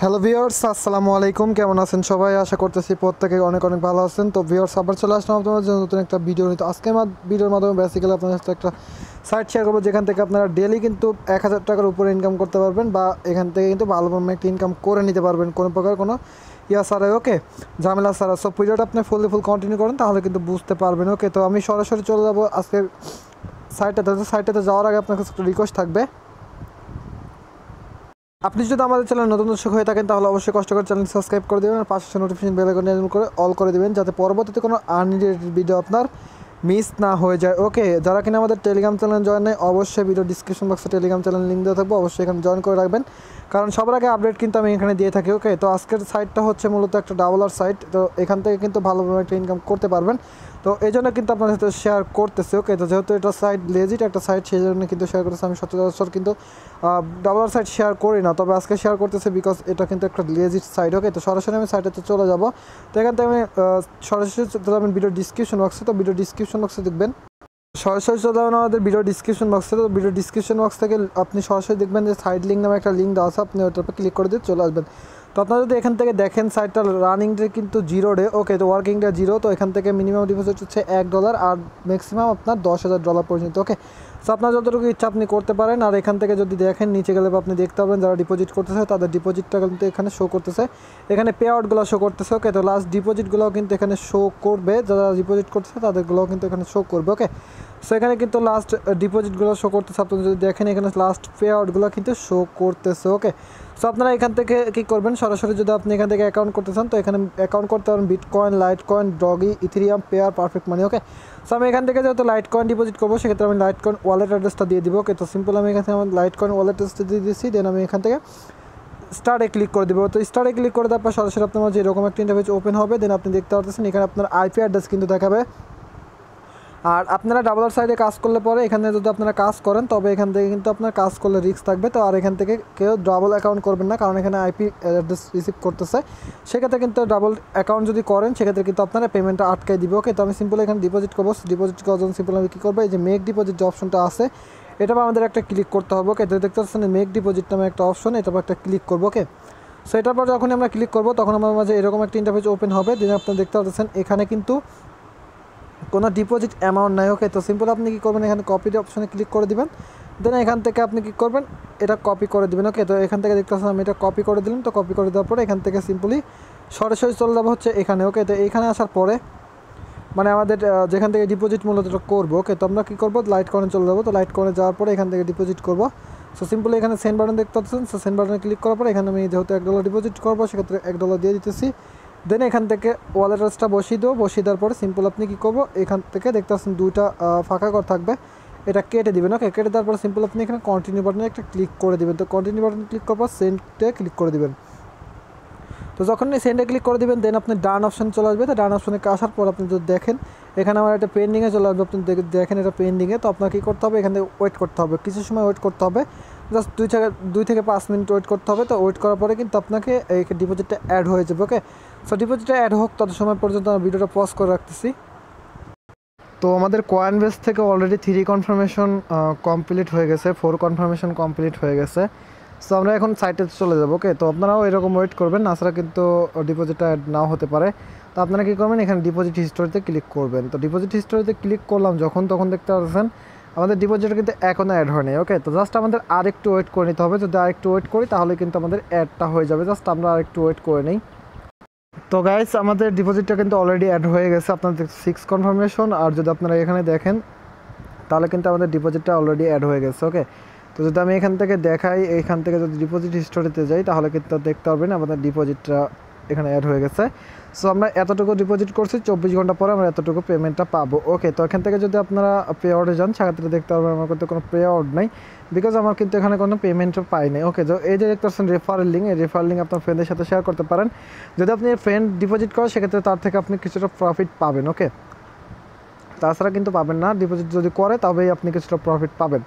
Hello viewers, আসসালামু আলাইকুম। কেমন আছেন সবাই? আশা করতেছি প্রত্যেকে অনেক অনেক ভালো আছেন। তো ভিউয়ার্স, আবার চলে আসলাম আপনাদের জন্য নতুন একটা ভিডিও নিতে। আজকে ভিডিওর মাধ্যমে বেসিক্যালি আপনাদের সাথে একটা সাইট শেয়ার করবো, যেখান থেকে আপনারা ডেলি কিন্তু 1000 টাকার উপরে ইনকাম করতে পারবেন, বা এখান থেকে কিন্তু ভালো একটা ইনকাম করে নিতে পারবেন কোনো প্রকার কোনো ছাড়াই। ওকে, ঝামেলা ছাড়া। সব ভিডিওটা আপনি ফুল কন্টিনিউ করেন, তাহলে কিন্তু বুঝতে পারবেন। ওকে, তো আমি সরাসরি চলে যাবো আজকের সাইটটাতে যাওয়ার আগে আপনার কাছে একটা রিকোয়েস্ট থাকবে। আপনি যদি আমাদের চ্যানেল নতুন দর্শক হয়ে থাকেন, তাহলে অবশ্যই কষ্ট করে চ্যানেল সাবস্ক্রাইব করে দেবেন আর পাশে নোটিফিকেশন বেল আইকন এনেবল করে অল করে দেবেন, যাতে পরবর্তীতে কোনো আনরিলেটেড ভিডিও আপনার মিস না হয়ে যায়। ওকে, যারা কিনা আমাদের টেলিগ্রাম চ্যানেল জয়েন নেই, অবশ্যই ভিডিও ডিসক্রিপশন বক্সে টেলিগ্রাম চ্যানেল লিঙ্ক দেওয়া থাকবে, অবশ্যই এখানে জয়েন করে রাখবেন, কারণ সবার আগে আপডেট কিন্তু আমি এখানে দিয়ে থাকি। ওকে, তো আজকের সাইটটা হচ্ছে মূলত একটা ডাবলার সাইট, তো এখান থেকে কিন্তু ভালোভাবে একটা ইনকাম করতে পারবেন। তো এই জন্য কিন্তু আপনার সাথে শেয়ার করতেছি। ওকে, তো যেহেতু এটা সাইট লেজিট একটা সাইট, সেই জন্য কিন্তু শেয়ার করতেছি। আমি সচরাচর কিন্তু ডাবলার সাইট শেয়ার করি না, তবে আজকে শেয়ার করতেছি বিকজ এটা কিন্তু একটা লেজিট সাইট। ওকে, তো সরাসরি আমি সাইটেতে চলে যাব। তো এখান থেকে আমি সরাসরি চলে যাবেন ভিডিও ডিসক্রিপশন বক্সে। তো ভিডিও ডিসক্রিপশন বক্সে দেখবেন, সরাসরি চলে যাবেন আমাদের ভিডিও ডিসক্রিপশন বক্সে। তো ভিডিও ডিসক্রিপশন বক্স থেকে আপনি সরাসরি দেখবেন যে সাইট লিঙ্ক নামে একটা লিঙ্ক দেওয়া আছে, আপনি ওটার উপর ক্লিক করে দিয়ে চলে আসবেন। তো আপনারা যদি এখান থেকে দেখেন, সাইটটা রানিং ডে কিন্তু 0 ডে। ওকে, তো ওয়ার্কিং ডে 0। তো এখান থেকে মিনিমাম ডিপোজিট হচ্ছে $1 আর ম্যাক্সিমাম আপনার $10,000 পর্যন্ত। ওকে, সো আপনার যতটুকু ইচ্ছা আপনি করতে পারেন। আর এখান থেকে যদি দেখেন নিচে গেলে আপনি দেখতে পাবেন যারা ডিপোজিট করতেছে তাদের ডিপোজিটটা কিন্তু এখানে শো করতেছে, এখানে পে আউটগুলো শো করতেছে। ওকে, তো লাস্ট ডিপোজিটগুলোও কিন্তু এখানে শো করবে, যারা ডিপোজিট করতেছে তাদেরগুলোও কিন্তু এখানে শো করবে। ওকে, সো এখানে কিন্তু লাস্ট ডিপোজিটগুলো শো করতেছে। আপনি যদি দেখেন এখানে লাস্ট পে আউটগুলো কিন্তু শো করতেছে। ওকে, সো আপনারা এখান থেকে কী করবেন, সরাসরি যদি আপনি এখান থেকে অ্যাকাউন্ট করতে চান, তো এখানে অ্যাকাউন্ট করতে পারেন bitcoin, litecoin, doge, ethereum, payeer, perfect money. Okay, so আমি এখান থেকে যেহেতু লাইটকয়েন ডিপোজিট করবো, সেক্ষেত্রে আমি লাইটকয়েন ওয়ালেট অ্যাড্রেসটা দিয়ে দিব। ওকে, তো সিম্পল আমি এখান থেকে আমার লাইটকয়েন ওয়ালেট অ্যাড্রেসটা দিয়ে দিচ্ছি। দেন আমি এখান থেকে স্টার্টে ক্লিক করে দেবো। তো স্টার্টে ক্লিক করে দেওয়ার পর সরাসরি আপনার মাঝে এরকম একটা ইন্টারফেস ওপেন হবে। দেন আপনি দেখতে পাচ্ছেন এখানে আপনার আইপি অ্যাড্রেস কিন্তু দেখাবে। আর আপনারা ডাবলার সাইডে কাজ করলে পরে এখানে যদি আপনারা কাজ করেন, তবে এখান থেকে কিন্তু আপনার কাজ করলে রিস্ক থাকবে। তো আর এখান থেকে কেউ ডাবল অ্যাকাউন্ট করবেন না, কারণ এখানে আইপি অ্যাড্রেস রিসিভ করতেছে। সেক্ষেত্রে কিন্তু ডাবল অ্যাকাউন্ট যদি করেন, সেক্ষেত্রে কিন্তু আপনারা পেমেন্টটা আটকাই দিবে। ওকে, তো আমি সিম্পল এখানে ডিপোজিট করবো। ডিপোজিট করার জন্য সিম্পল আমি কী করবো, এই যে মেক ডিপোজিট যে অপশনটা আছে, এটা আমাদের একটা ক্লিক করতে হবে। ওকে, তো দেখতে পাচ্ছেন মেক ডিপোজিট নামে একটা অপশন, এটার একটা ক্লিক করবো। ওকে, সো এটার পর যখন আমরা ক্লিক করবো, তখন আমার মাঝে এরকম একটা ইন্টারফেস ওপেন হবে। দেন আপনারা দেখতে পাচ্ছেন এখানে কিন্তু কোনো ডিপোজিট অ্যামাউন্ট নাই। ওকে, তো সিম্পল আপনি কী করবেন, এখানে কপির অপশনে ক্লিক করে দিবেন। দেন এখান থেকে আপনি কী করবেন, এটা কপি করে দেবেন। ওকে, তো এখান থেকে দেখতে পাচ্ছেন আমি এটা কপি করে দিলাম। তো কপি করে দেওয়ার পরে এখান থেকে সিম্পলি সরাসরি চলে যাবো হচ্ছে এখানে। ওকে, তো এখানে আসার পরে মানে আমাদের যেখান থেকে ডিপোজিট মূলত করবো। ওকে, তো আমরা কী করবো, লাইট কয়েনে চলে যাবো। তো লাইট কয়েনে যাওয়ার পরে এখান থেকে ডিপোজিট করবো। সো সিম্পলি এখানে সেন্ড বাটন দেখতে পাচ্ছেন। সো সেন্ড বাটনে ক্লিক করার পরে এখানে আমি যেহেতু $1 ডিপোজিট করবো, সেক্ষেত্রে $1 দিয়ে দিতেছি। দেন এখান থেকে ওয়ালেট অ্যাড্রেসটা বসিয়ে দেবো। বসিয়ে দেওয়ার পরে সিম্পল আপনি কী করবো, এখান থেকে দেখতে পাচ্ছেন দুইটা ফাঁকা ঘর থাকবে, এটা কেটে দেবেন। ওকে, কেটে দেওয়ার পরে সিম্পল আপনি এখানে কন্টিনিউ বাটনে একটা ক্লিক করে দেবেন। তো কন্টিনিউ বাটনে ক্লিক করার পর সেন্ডে ক্লিক করে দেবেন। তো যখন সেন্ডে ক্লিক করে দেবেন, দেন আপনি ডান অপশান চলে আসবে। তো ডান অপশানে আসার পর আপনি যদি দেখেন এখানে আমার একটা পেন্ডিংয়ে চলে আসবে, আপনি দেখেন এটা পেন্ডিংয়ে। তো আপনার কী করতে হবে, এখান থেকে ওয়েট করতে হবে, কিছু সময় ওয়েট করতে হবে, জাস্ট 2 থেকে 5 মিনিট ওয়েট করতে হবে। তো ওয়েট করার পরে কিন্তু আপনাকে এই ডিপোজিটটা অ্যাড হয়ে যাবে। ওকে, সো ডিপোজিটটা অ্যাড হোক, তত সময় পর্যন্ত আমি ভিডিওটা পজ করে রাখতেছি। তো আমাদের কয়েন বেস থেকে অলরেডি 3 কনফার্মেশন কমপ্লিট হয়ে গেছে, 4 কনফার্মেশন কমপ্লিট হয়ে গেছে। সো আমরা এখন সাইটে চলে যাবো। ওকে, তো আপনারাও এরকম ওয়েট করবেন, তাছাড়া কিন্তু ডিপোজিটটা অ্যাড নাও হতে পারে। তো আপনারা কী করবেন, এখানে ডিপোজিট হিস্টোরিতে ক্লিক করবেন। তো ডিপোজিট হিস্টোরিতে ক্লিক করলাম যখন, তখন দেখতে পাচ্ছেন আমাদের ডিপোজিটটা কিন্তু এখনও অ্যাড হয়নি। ওকে, তো জাস্ট আমাদের আরেকটু ওয়েট করে নিতে হবে। যদি আরেকটু ওয়েট করি, তাহলে কিন্তু আমাদের অ্যাডটা হয়ে যাবে। জাস্ট আমরা আরেকটু ওয়েট করে নিই। তো গাইস, আমাদের ডিপোজিটটা কিন্তু অলরেডি অ্যাড হয়ে গেছে, আপনাদের 6 কনফার্মেশন। আর যদি আপনারা এখানে দেখেন, তাহলে কিন্তু আমাদের ডিপোজিটটা অলরেডি অ্যাড হয়ে গেছে। ওকে, তো যদি আমি এখান থেকে দেখাই, এখান থেকে যদি ডিপোজিট হিস্টোরিতে যাই, তাহলে কিন্তু দেখতে পারবেন আমাদের ডিপোজিটটা এখানে অ্যাড হয়ে গেছে। সো আমরা এতটুকু ডিপোজিট করছি, 24 ঘন্টা পরে আমরা এতটুকু পেমেন্টটা পাবো। ওকে, তো এখান থেকে যদি আপনারা পে আউটে যান, সেক্ষেত্রে দেখতে পারবেন আমার কিন্তু কোনো পে আউট নাই, বিকজ আমার কিন্তু এখানে কোনো পেমেন্টও পাই নাই। ওকে, তো এই যে দেখতে পাচ্ছেন রেফারেল লিঙ্ক, এই রেফারেল লিঙ্ক আপনার ফ্রেন্ডের সাথে শেয়ার করতে পারেন। যদি আপনি ফ্রেন্ড ডিপোজিট করেন, সেক্ষেত্রে তার থেকে আপনি কিছুটা প্রফিট পাবেন। ওকে, তাছাড়া কিন্তু পাবেন না। ডিপোজিট যদি করে, তবেই আপনি কিছুটা প্রফিট পাবেন।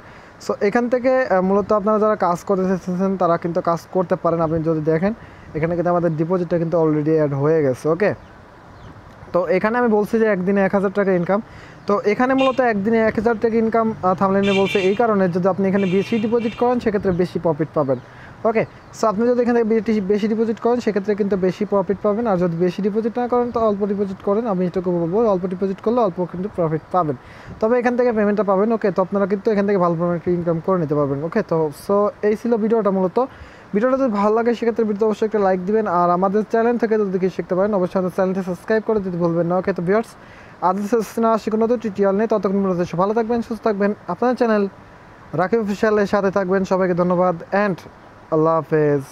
সো এখান থেকে মূলত আপনারা যারা কাজ করতে চাইছেন, তারা কিন্তু কাজ করতে পারেন। আপনি যদি দেখেন এখানে কিন্তু আমাদের ডিপোজিটটা কিন্তু অলরেডি অ্যাড হয়ে গেছে। ওকে, তো এখানে আমি বলছি যে একদিনে 1000 টাকা ইনকাম। তো এখানে মূলত একদিনে 1000 টাকা ইনকাম থামলাইনে বলছে এই কারণে, যদি আপনি এখানে বেশি ডিপোজিট করেন, সেক্ষেত্রে বেশি প্রফিট পাবেন। ওকে, সো আপনি যদি এখান থেকে বেশি ডিপোজিট করেন সেক্ষেত্রে কিন্তু বেশি প্রফিট পাবেন, আর যদি বেশি ডিপোজিট না করেন তো অল্প ডিপোজিট করেন। আমি এটুকু বলবো অল্প ডিপোজিট করলে অল্প কিন্তু প্রফিট পাবেন, তবে এখান থেকে পেমেন্টটা পাবেন। ওকে, তো আপনারা কিন্তু এখান থেকে ভালো পরিমাণে ইনকাম করে নিতে পারবেন। ওকে, তো সো এই ছিল ভিডিওটা মূলত। ভিডিওটা যদি ভালো লাগে সেক্ষেত্রে ভিডিওতে অবশ্যই একটা লাইক দিবেন, আর আমাদের চ্যানেল থেকে যদি কিছু শিখতে পারেন অবশ্যই আমাদের চ্যানেলটি সাবস্ক্রাইব করে দিতে ভুলবেন না। ওকে, তো ভিউয়ার্স আদার্স না আসি কোনো টিউটোরিয়াল নেই, ততক্ষণ মূলত ভালো থাকবেন, সুস্থ থাকবেন, আপনার চ্যানেল রাকিব অফিসিয়ালের সাথে থাকবেন। সবাইকে ধন্যবাদ অ্যান্ড আল্লাহ হাফেজ।